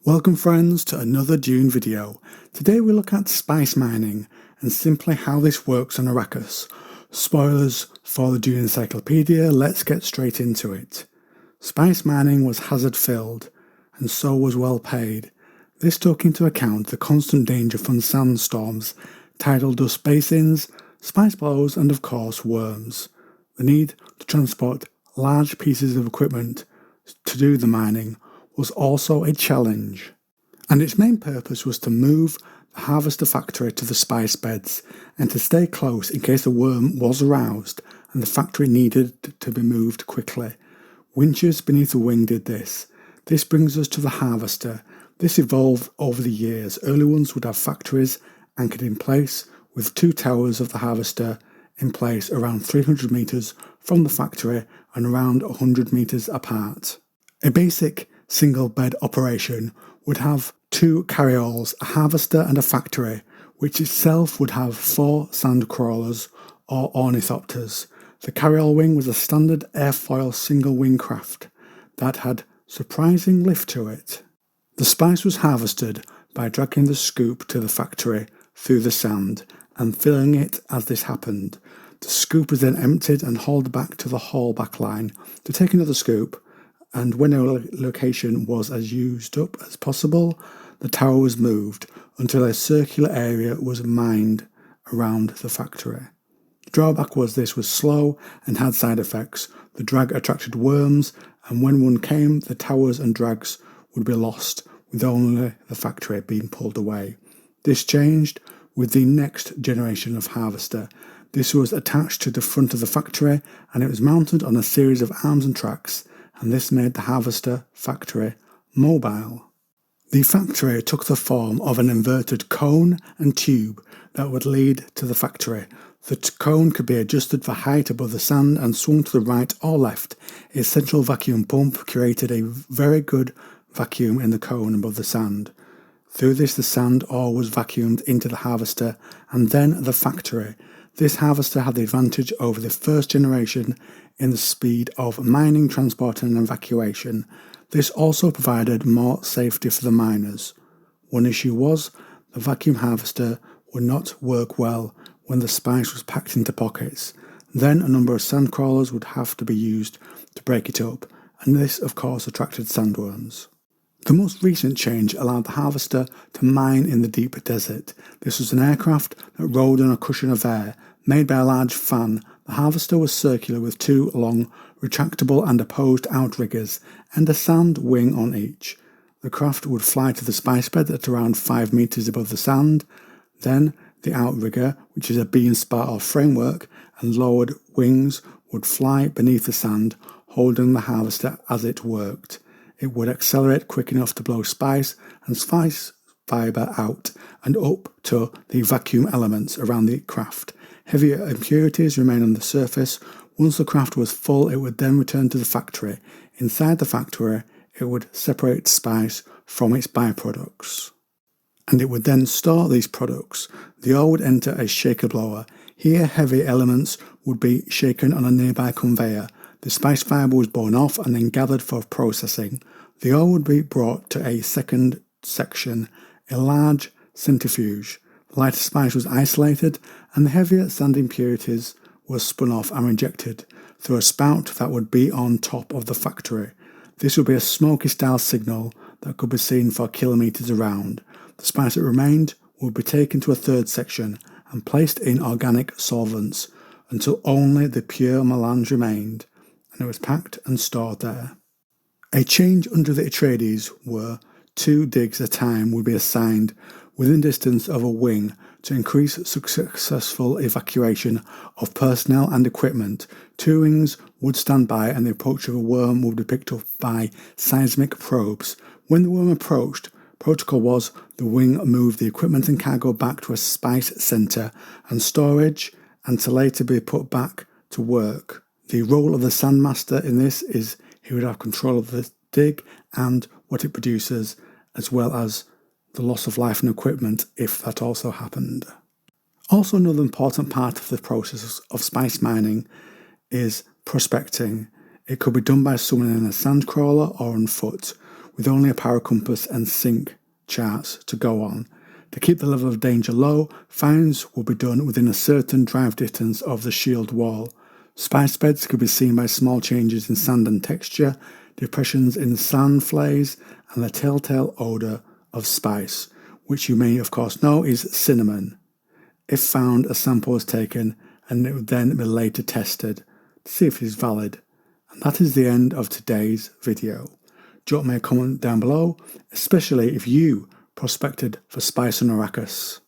Welcome friends to another Dune video. Today we look at spice mining and simply how this works on Arrakis. Spoilers for the Dune Encyclopaedia, let's get straight into it. Spice mining was hazard filled and so was well paid. This took into account the constant danger from sandstorms, tidal dust basins, spice blows and of course worms. The need to transport large pieces of equipment to do the mining was also a challenge, and its main purpose was to move the harvester factory to the spice beds and to stay close in case a worm was aroused and the factory needed to be moved quickly. Winches beneath the wing did this. This brings us to the harvester. This evolved over the years. Early ones would have factories anchored in place with two towers of the harvester in place around 300 metres from the factory and around 100 metres apart. A basic single bed operation would have two carryalls, a harvester and a factory, which itself would have 4 sand crawlers or ornithopters. The carryall wing was a standard airfoil single wing craft that had surprising lift to it. The spice was harvested by dragging the scoop to the factory through the sand and filling it as this happened. The scoop was then emptied and hauled back to the haulback line to take another scoop, and when a location was as used up as possible, the tower was moved until a circular area was mined around the factory. The drawback was this was slow and had side effects. The drag attracted worms, and when one came, the towers and drags would be lost, with only the factory being pulled away. This changed with the next generation of harvester. This was attached to the front of the factory, and it was mounted on a series of arms and tracks, and this made the harvester factory mobile. The factory took the form of an inverted cone and tube that would lead to the factory. The cone could be adjusted for height above the sand and swung to the right or left. A central vacuum pump created a very good vacuum in the cone above the sand. Through this, the sand ore was vacuumed into the harvester and then the factory. This harvester had the advantage over the first generation in the speed of mining, transport and evacuation. This also provided more safety for the miners. One issue was the vacuum harvester would not work well when the spice was packed into pockets. Then a number of sand crawlers would have to be used to break it up, and this of course attracted sandworms. The most recent change allowed the harvester to mine in the deep desert. This was an aircraft that rode on a cushion of air made by a large fan. The harvester was circular with 2 long, retractable and opposed outriggers and a sand wing on each. The craft would fly to the spice bed at around 5 metres above the sand. Then the outrigger, which is a beam spar or framework, and lowered wings would fly beneath the sand, holding the harvester as it worked. It would accelerate quick enough to blow spice and spice fibre out and up to the vacuum elements around the craft. Heavier impurities remain on the surface. Once the craft was full, it would then return to the factory. Inside the factory, it would separate spice from its byproducts, and it would then store these products. The ore would enter a shaker blower. Here, heavy elements would be shaken on a nearby conveyor. The spice fibre was blown off and then gathered for processing. The ore would be brought to a second section, a large centrifuge. The lighter spice was isolated and the heavier sand impurities were spun off and rejected through a spout that would be on top of the factory. This would be a smoky style signal that could be seen for kilometres around. The spice that remained would be taken to a third section and placed in organic solvents until only the pure melange remained, and it was packed and stored there. A change under the Atreides were 2 digs at a time would be assigned within distance of a wing to increase successful evacuation of personnel and equipment. 2 wings would stand by and the approach of a worm would be picked up by seismic probes. When the worm approached, protocol was the wing moved the equipment and cargo back to a spice centre and storage and to later be put back to work. The role of the sandmaster in this is he would have control of the dig and what it produces, as well as the loss of life and equipment if that also happened. Also, another important part of the process of spice mining is prospecting. It could be done by someone in a sand crawler or on foot. with only a power compass and sync charts to go on. To keep the level of danger low, finds will be done within a certain drive distance of the shield wall. Spice beds could be seen by small changes in sand and texture, depressions in sand flays, and the telltale odour of spice, which you may of course know is cinnamon. If found, a sample is taken and it would then be later tested to see if it is valid. And that is the end of today's video. Drop me a comment down below, especially if you prospected for spice on Arrakis.